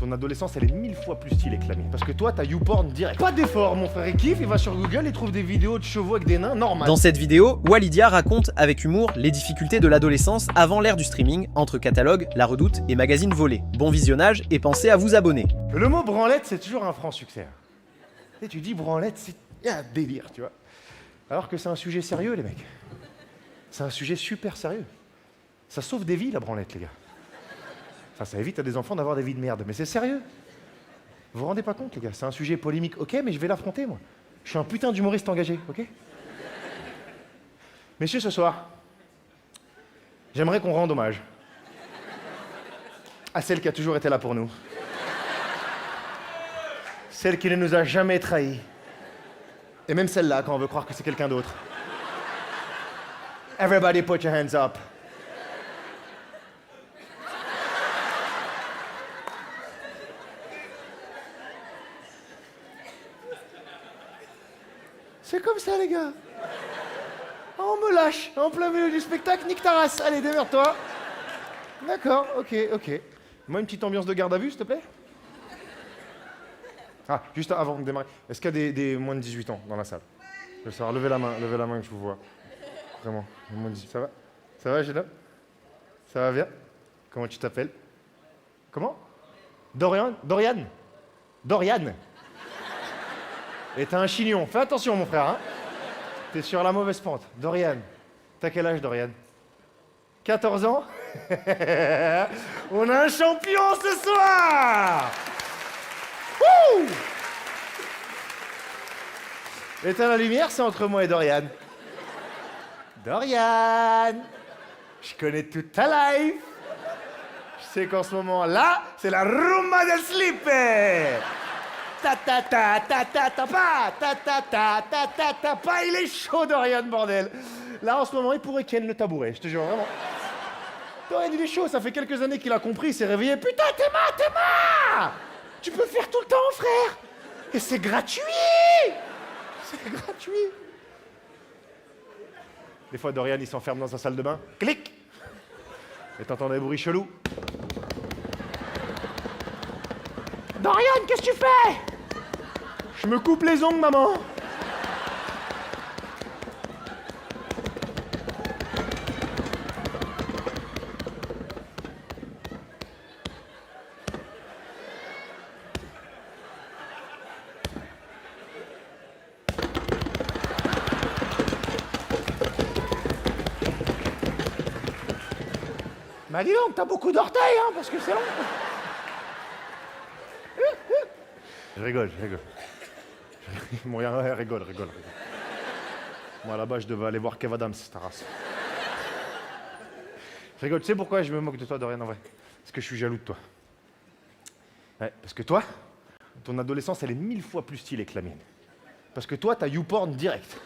Ton adolescence, elle est 1000 fois plus stylée que la mienne. Parce que toi, t'as YouPorn direct. Pas d'effort, mon frère, il kiffe, il va sur Google, il trouve des vidéos de chevaux avec des nains, normal. Dans cette vidéo, Walidia raconte avec humour les difficultés de l'adolescence avant l'ère du streaming, entre catalogues, La Redoute et magazines volés. Bon visionnage et pensez à vous abonner. Le mot branlette, c'est toujours un franc succès. Et tu dis branlette, c'est un délire, tu vois. Alors que c'est un sujet sérieux, les mecs. C'est un sujet super sérieux. Ça sauve des vies, la branlette, les gars. Enfin, ça évite à des enfants d'avoir des vies de merde, mais c'est sérieux. Vous vous rendez pas compte, les gars, c'est un sujet polémique, ok, mais je vais l'affronter, moi. Je suis un putain d'humoriste engagé, ok? Messieurs, ce soir, j'aimerais qu'on rende hommage à celle qui a toujours été là pour nous. Celle qui ne nous a jamais trahis. Et même celle-là, quand on veut croire que c'est quelqu'un d'autre. Everybody put your hands up. C'est comme ça, les gars. On me lâche, en plein milieu du spectacle, nique ta race. Allez, démerde-toi. D'accord, ok. Moi, une petite ambiance de garde à vue, s'il te plaît. Ah, juste avant de démarrer, est-ce qu'il y a des moins de 18 ans dans la salle? Je veux savoir, levez la main que je vous vois. Vraiment, moins de 18. Ça va? Ça va, jeune homme? Ça va bien? Comment tu t'appelles? Comment? Dorian? Et t'as un chignon. Fais attention, mon frère, hein? T'es sur la mauvaise pente. Dorian. T'as quel âge, Dorian? 14 ans? On a un champion ce soir! Wouh! Éteins la lumière, c'est entre moi et Dorian. Dorian! Je connais toute ta life. Je sais qu'en ce moment-là, c'est la rumba del slip. Ta ta ta ta ta ta pa, ta ta ta ta ta ta pa, il est chaud, Dorian, bordel. Là, en ce moment, il pourrait ken le tabouret, je te jure, vraiment. Dorian, il est chaud, ça fait quelques années qu'il a compris, il s'est réveillé. Putain, Théma! Tu peux faire tout le temps, frère. Et c'est gratuit. C'est gratuit. Des fois, Dorian, il s'enferme dans sa salle de bain. Clic. Et t'entends des bruits chelous. Dorian, qu'est-ce que tu fais? Je me coupe les ongles, maman. Bah dis donc, t'as beaucoup d'orteils, hein, parce que c'est long. Je rigole. Bon, rigole. Moi, là-bas, je devais aller voir Kev Adams, ta race. Je rigole. Tu sais pourquoi je me moque de toi, Dorian, en vrai? Parce que je suis jaloux de toi. Ouais, parce que toi, ton adolescence, elle est 1000 fois plus stylée que la mienne. Parce que toi, t'as YouPorn direct.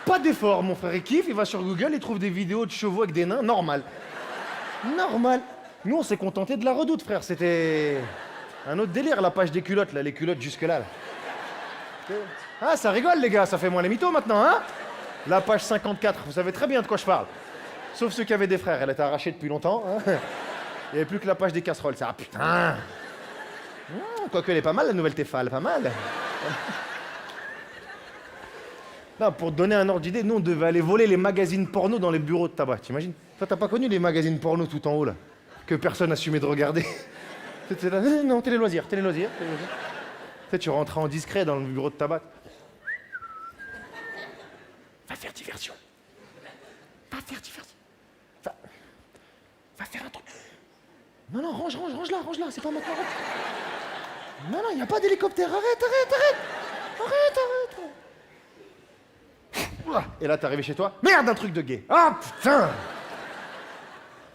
Pas d'effort, mon frère, il kiffe, il va sur Google, il trouve des vidéos de chevaux avec des nains, normal. Nous, on s'est contenté de La Redoute, frère. C'était un autre délire, la page des culottes, là, les culottes jusque-là. Là. Ah, ça rigole, les gars, ça fait moins les mythos maintenant, hein? La page 54, vous savez très bien de quoi je parle. Sauf ceux qui avaient des frères, elle était arrachée depuis longtemps. Hein. Il n'y avait plus que la page des casseroles, ça. Ah, putain! Quoique, elle est pas mal, la nouvelle Tefal, pas mal. Non, pour te donner un ordre d'idée, nous, on devait aller voler les magazines porno dans les bureaux de tabac, t'imagines? Toi, t'as pas connu les magazines porno tout en haut, là? Que personne n'assumait de regarder. C'était là, non, télé loisirs. Tu sais, tu rentrais en discret dans le bureau de tabac. Va faire diversion. Va faire un truc. Non, range là, c'est pas maintenant. Non, il n'y a pas d'hélicoptère, arrête. Et là, t'es arrivé chez toi. Merde, un truc de gay. Ah, putain.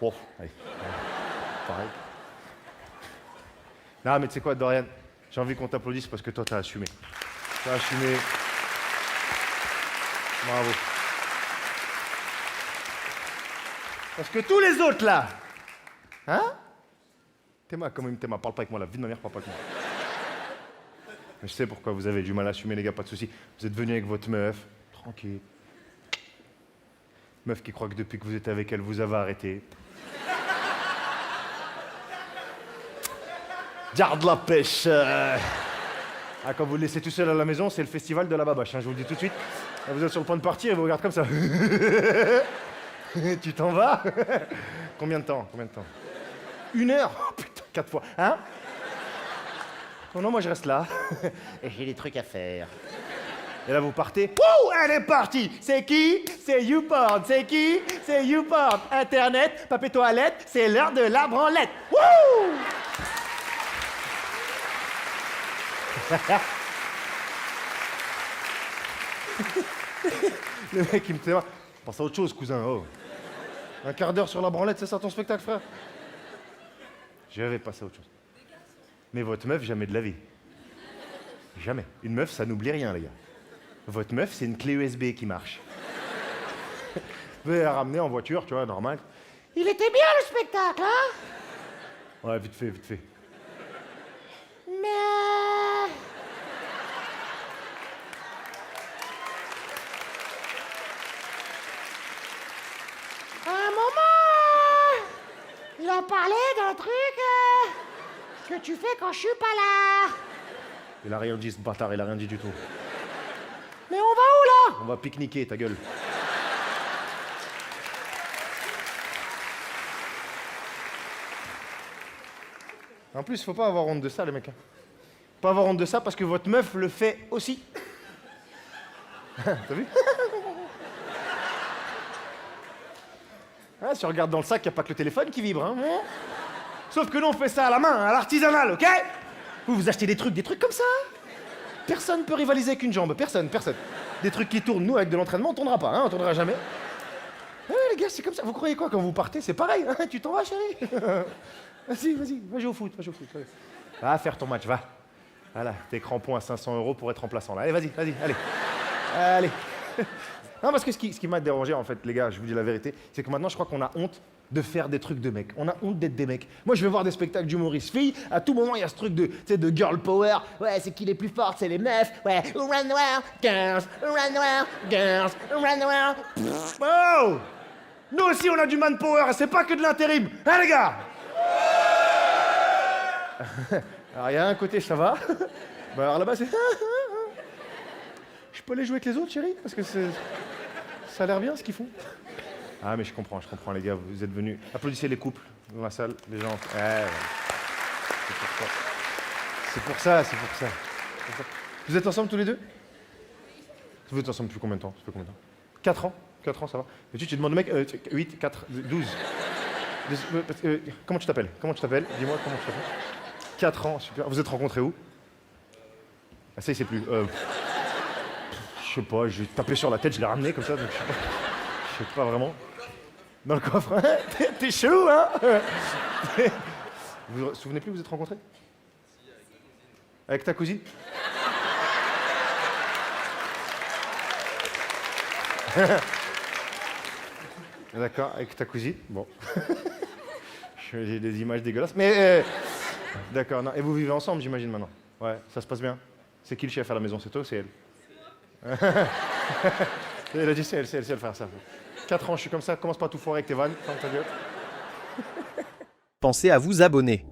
Bon, allez. Pareil. Non, mais tu sais quoi, Dorian? J'ai envie qu'on t'applaudisse parce que toi, t'as assumé. Bravo. Parce que tous les autres, là, hein? Théma, parle pas avec moi, la vie de ma mère, parle pas avec moi. Mais je sais pourquoi vous avez du mal à assumer, les gars, pas de soucis. Vous êtes venus avec votre meuf, tranquille. Meuf qui croit que depuis que vous êtes avec elle, vous avez arrêté. Garde la pêche. Ah, quand vous le laissez tout seul à la maison, c'est le festival de la babache, hein, je vous le dis tout de suite. Vous êtes sur le point de partir et vous regardez comme ça. Tu t'en vas? Combien de temps? 1 heure? Oh putain, 4 fois. Hein? Oh non, moi je reste là. Et j'ai des trucs à faire. Et là vous partez. Wouh! Elle est partie! C'est qui? C'est YouPorn. C'est qui? C'est YouPorn. Internet, papier toilette, c'est l'heure de la branlette. Wouh! Le mec il me dit, pense à autre chose, cousin. Oh. 1/4 d'heure sur la branlette, c'est ça ton spectacle, frère? Je vais passer à autre chose. Mais votre meuf, jamais de la vie. Jamais. Une meuf, ça n'oublie rien, les gars. Votre meuf, c'est une clé USB qui marche. Vous pouvez la ramener en voiture, tu vois, normal. Il était bien le spectacle, hein? Ouais, vite fait. Mais... À un moment, il a parlé d'un truc que tu fais quand je suis pas là. Il a rien dit, ce bâtard, il a rien dit du tout. Mais on va où, là? On va pique-niquer, ta gueule. En plus, faut pas avoir honte de ça, les mecs. Pas avoir honte de ça parce que votre meuf le fait aussi. T'as vu? Ah, si on regarde dans le sac, y a pas que le téléphone qui vibre, hein. Sauf que nous, on fait ça à la main, à l'artisanal, ok? Vous achetez des trucs comme ça. Personne peut rivaliser avec une jambe, personne. Des trucs qui tournent, nous, avec de l'entraînement, on tournera pas, hein, on tournera jamais. Ouais, les gars, c'est comme ça. Vous croyez quoi, quand vous partez, c'est pareil, hein, tu t'en vas, chérie. Vas-y, va jouer au foot. Va faire ton match, va. Voilà, tes crampons à 500 € pour être remplaçant, là. Allez, vas-y, allez. Non, parce que ce qui m'a dérangé, en fait, les gars, je vous dis la vérité, c'est que maintenant, je crois qu'on a honte de faire des trucs de mecs. On a honte d'être des mecs. Moi, je vais voir des spectacles d'humoristes filles. À tout moment, il y a ce truc de girl power. Ouais, c'est qui les plus fortes, c'est les meufs. Ouais, run noir, girls, run noir. Oh! Nous aussi, on a du manpower, et c'est pas que de l'intérim. Hein, les gars? Alors, il y a un côté, ça va. Bah, alors là-bas, c'est... Je peux aller jouer avec les autres, chérie? Parce que ça a l'air bien, ce qu'ils font. Ah, mais je comprends, les gars. Vous êtes venus... Applaudissez les couples dans la salle, les gens. Ouais. C'est pour ça. Vous êtes ensemble tous les deux? Vous êtes ensemble depuis combien de temps? 4 ans? 4 ans, ça va. Et tu demandes au mec... 8, 4, 12. Comment tu t'appelles? Dis-moi comment tu t'appelles. 4 ans, super. Vous êtes rencontrés où? Ah, ça, il sait plus. Je sais pas, j'ai tapé sur la tête, je l'ai ramené comme ça, donc je sais pas vraiment. Dans le coffre, t'es chelou, hein? Vous vous souvenez plus, vous êtes rencontrés? Avec ta cousine? D'accord, avec ta cousine, bon. J'ai des images dégueulasses, mais... D'accord, non. Et vous vivez ensemble, j'imagine, maintenant? Ouais, ça se passe bien? C'est qui le chef à la maison? C'est toi ou c'est elle? Elle a dit c'est elle faire ça. 4 ans, je suis comme ça, commence pas à tout foirer avec tes vannes, ferme ta gueule. Pensez à vous abonner.